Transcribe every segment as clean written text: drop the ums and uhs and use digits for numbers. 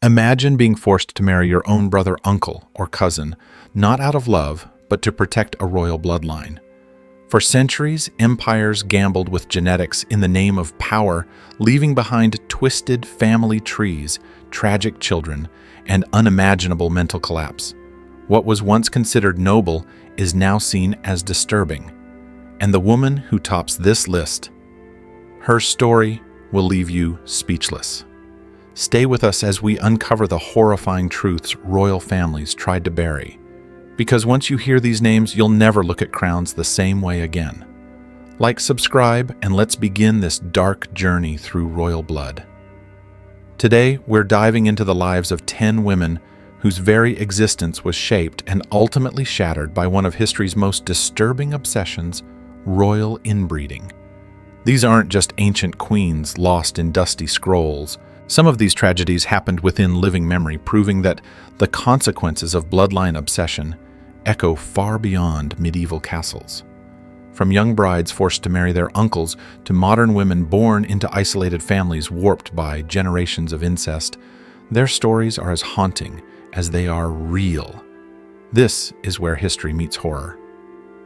Imagine being forced to marry your own brother, uncle, or cousin, not out of love, but to protect a royal bloodline. For centuries, empires gambled with genetics in the name of power, leaving behind twisted family trees, tragic children, and unimaginable mental collapse. What was once considered noble is now seen as disturbing. And the woman who tops this list, her story will leave you speechless. Stay with us as we uncover the horrifying truths royal families tried to bury. Because once you hear these names, you'll never look at crowns the same way again. Like, subscribe, and let's begin this dark journey through royal blood. Today, we're diving into the lives of 10 women whose very existence was shaped and ultimately shattered by one of history's most disturbing obsessions, royal inbreeding. These aren't just ancient queens lost in dusty scrolls. Some of these tragedies happened within living memory, proving that the consequences of bloodline obsession echo far beyond medieval castles. From young brides forced to marry their uncles to modern women born into isolated families warped by generations of incest, their stories are as haunting as they are real. This is where history meets horror.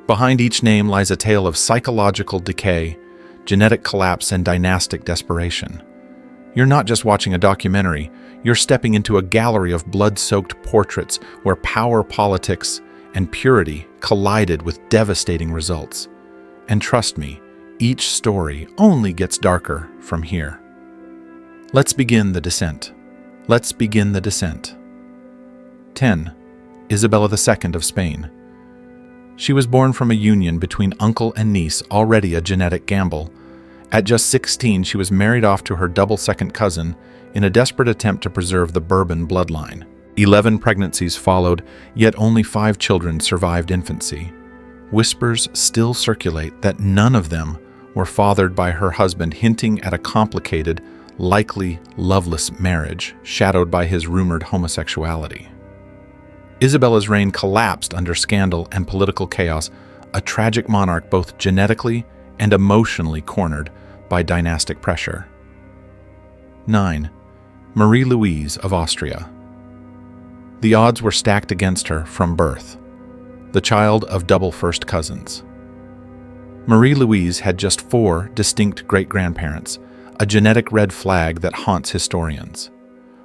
Behind each name lies a tale of psychological decay, genetic collapse, and dynastic desperation. You're not just watching a documentary, you're stepping into a gallery of blood-soaked portraits where power politics and purity collided with devastating results. And trust me, each story only gets darker from here. Let's begin the descent. 10. Isabella II of Spain. She was born from a union between uncle and niece, already a genetic gamble. At just 16, she was married off to her double second cousin in a desperate attempt to preserve the Bourbon bloodline. 11 pregnancies followed, yet only 5 children survived infancy. Whispers still circulate that none of them were fathered by her husband, hinting at a complicated, likely loveless marriage, shadowed by his rumored homosexuality. Isabella's reign collapsed under scandal and political chaos, a tragic monarch both genetically and emotionally cornered by dynastic pressure. 9. Louise of Austria. The odds were stacked against her from birth. The child of double first cousins. Louise had just 4 distinct great-grandparents, a genetic red flag that haunts historians.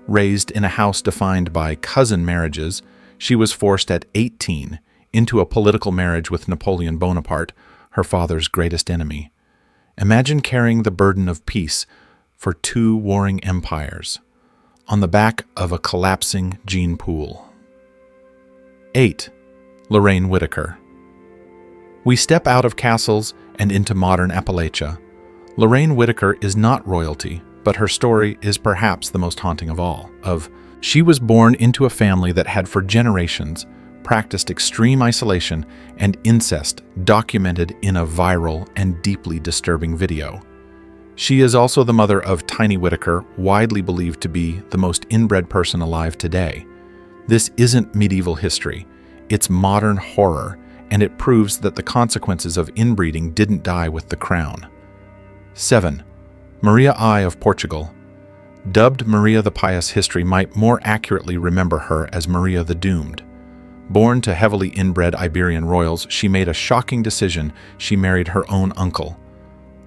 Raised in a house defined by cousin marriages, she was forced at 18 into a political marriage with Napoleon Bonaparte, her father's greatest enemy. Imagine carrying the burden of peace for 2 warring empires on the back of a collapsing gene pool. 8. Whitaker. We step out of castles and into modern Appalachia. Whitaker is not royalty, but her story is perhaps the most haunting of all. She was born into a family that had for generations practiced extreme isolation and incest, documented in a viral and deeply disturbing video. She is also the mother of Tiny Whitaker, widely believed to be the most inbred person alive today. This isn't medieval history, it's modern horror, and it proves that the consequences of inbreeding didn't die with the crown. 7. I of Portugal. Dubbed Maria the Pious, history might more accurately remember her as Maria the Doomed. Born to heavily inbred Iberian royals, she made a shocking decision. She married her own uncle.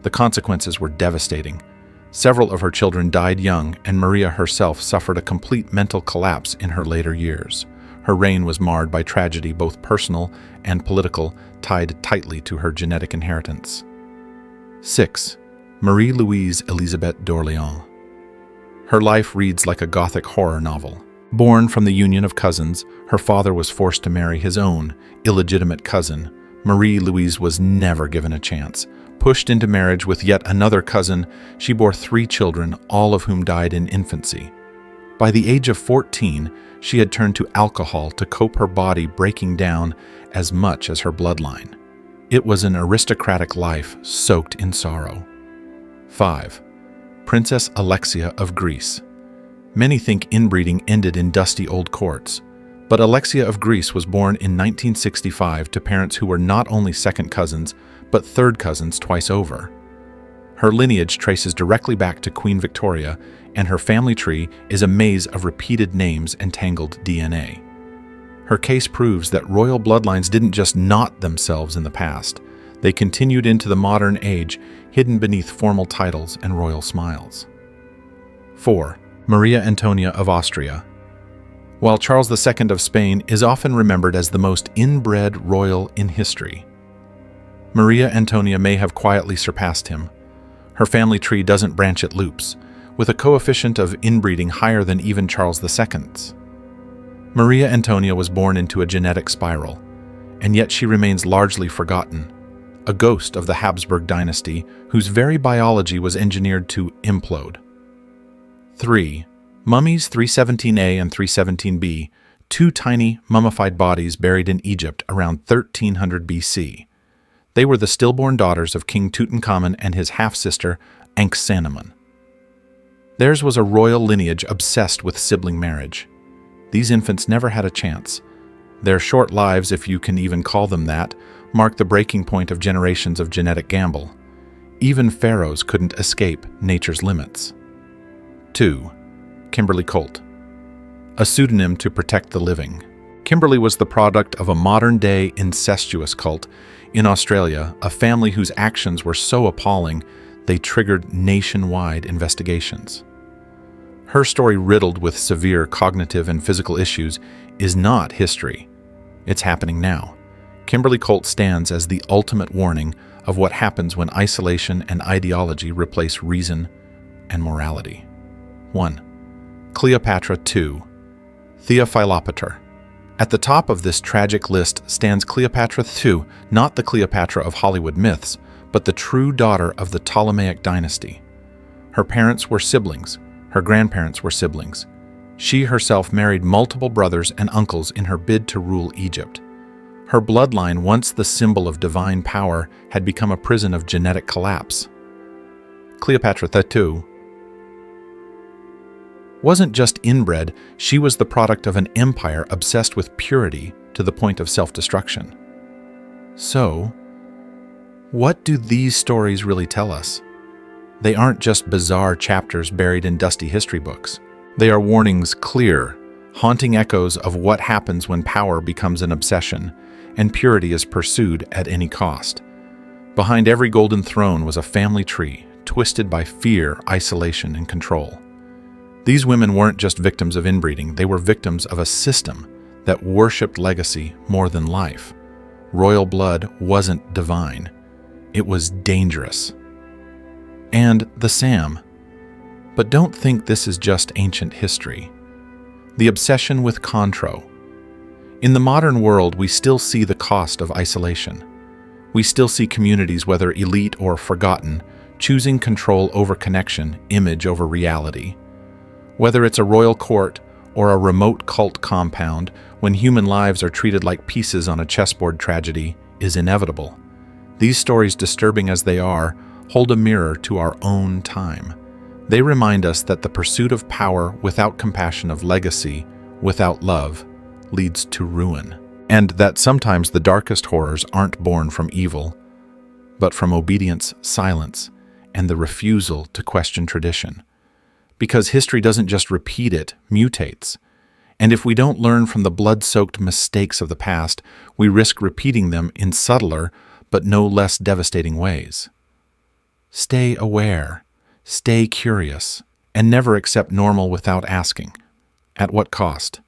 The consequences were devastating. Several of her children died young, and Maria herself suffered a complete mental collapse in her later years. Her reign was marred by tragedy, both personal and political, tied tightly to her genetic inheritance. 6. Marie-Louise Elisabeth d'Orléans. Her life reads like a Gothic horror novel. Born from the union of cousins, her father was forced to marry his own illegitimate cousin. Marie-Louise was never given a chance. Pushed into marriage with yet another cousin, she bore 3 children, all of whom died in infancy. By the age of 14, she had turned to alcohol to cope, her body breaking down as much as her bloodline. It was an aristocratic life soaked in sorrow. 5. Princess Alexia of Greece. Many think inbreeding ended in dusty old courts, but Alexia of Greece was born in 1965 to parents who were not only second cousins, but third cousins twice over. Her lineage traces directly back to Queen Victoria, and her family tree is a maze of repeated names and tangled DNA. Her case proves that royal bloodlines didn't just knot themselves in the past. They continued into the modern age, hidden beneath formal titles and royal smiles. 4. Maria Antonia of Austria. While Charles II of Spain is often remembered as the most inbred royal in history, Maria Antonia may have quietly surpassed him. Her family tree doesn't branch at loops, with a coefficient of inbreeding higher than even Charles II's. Maria Antonia was born into a genetic spiral, and yet she remains largely forgotten, a ghost of the Habsburg dynasty whose very biology was engineered to implode. 3. Mummies 317A and 317B, two tiny mummified bodies buried in Egypt around 1300 BC. They were the stillborn daughters of King Tutankhamun and his half-sister, Ankhsenamun. Theirs was a royal lineage obsessed with sibling marriage. These infants never had a chance. Their short lives, if you can even call them that, mark the breaking point of generations of genetic gamble. Even pharaohs couldn't escape nature's limits. 2. Kimberly cult. A pseudonym to protect the living. Kimberly was the product of a modern-day incestuous cult in Australia, a family whose actions were so appalling they triggered nationwide investigations. Her story, riddled with severe cognitive and physical issues, is not history. It's happening now. Kimberly cult stands as the ultimate warning of what happens when isolation and ideology replace reason and morality. 1. Cleopatra II. Theophilopater. At the top of this tragic list stands Cleopatra II, not the Cleopatra of Hollywood myths, but the true daughter of the Ptolemaic dynasty. Her parents were siblings. Her grandparents were siblings. She herself married multiple brothers and uncles in her bid to rule Egypt. Her bloodline, once the symbol of divine power, had become a prison of genetic collapse. Cleopatra II wasn't just inbred, she was the product of an empire obsessed with purity to the point of self-destruction. So, what do these stories really tell us? They aren't just bizarre chapters buried in dusty history books. They are warnings, clear, haunting echoes of what happens when power becomes an obsession and purity is pursued at any cost. Behind every golden throne was a family tree, twisted by fear, isolation, and control. These women weren't just victims of inbreeding, they were victims of a system that worshipped legacy more than life. Royal blood wasn't divine. It was dangerous. And the Sam. But don't think this is just ancient history. The obsession with control. In the modern world, we still see the cost of isolation. We still see communities, whether elite or forgotten, choosing control over connection, image over reality. Whether it's a royal court or a remote cult compound, when human lives are treated like pieces on a chessboard, tragedy is inevitable. These stories, disturbing as they are, hold a mirror to our own time. They remind us that the pursuit of power without compassion, of legacy without love, leads to ruin. And that sometimes the darkest horrors aren't born from evil, but from obedience, silence, and the refusal to question tradition. Because history doesn't just repeat, it mutates. And if we don't learn from the blood-soaked mistakes of the past, we risk repeating them in subtler but no less devastating ways. Stay aware, stay curious, and never accept normal without asking. At what cost?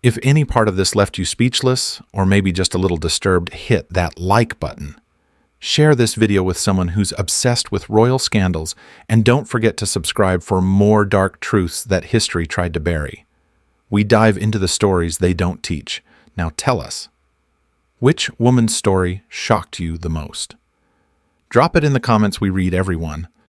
If any part of this left you speechless, or maybe just a little disturbed, hit that like button. Share this video with someone who's obsessed with royal scandals, and don't forget to subscribe for more dark truths that history tried to bury. We dive into the stories they don't teach. Now tell us, which woman's story shocked you the most? Drop it in the comments, we read everyone.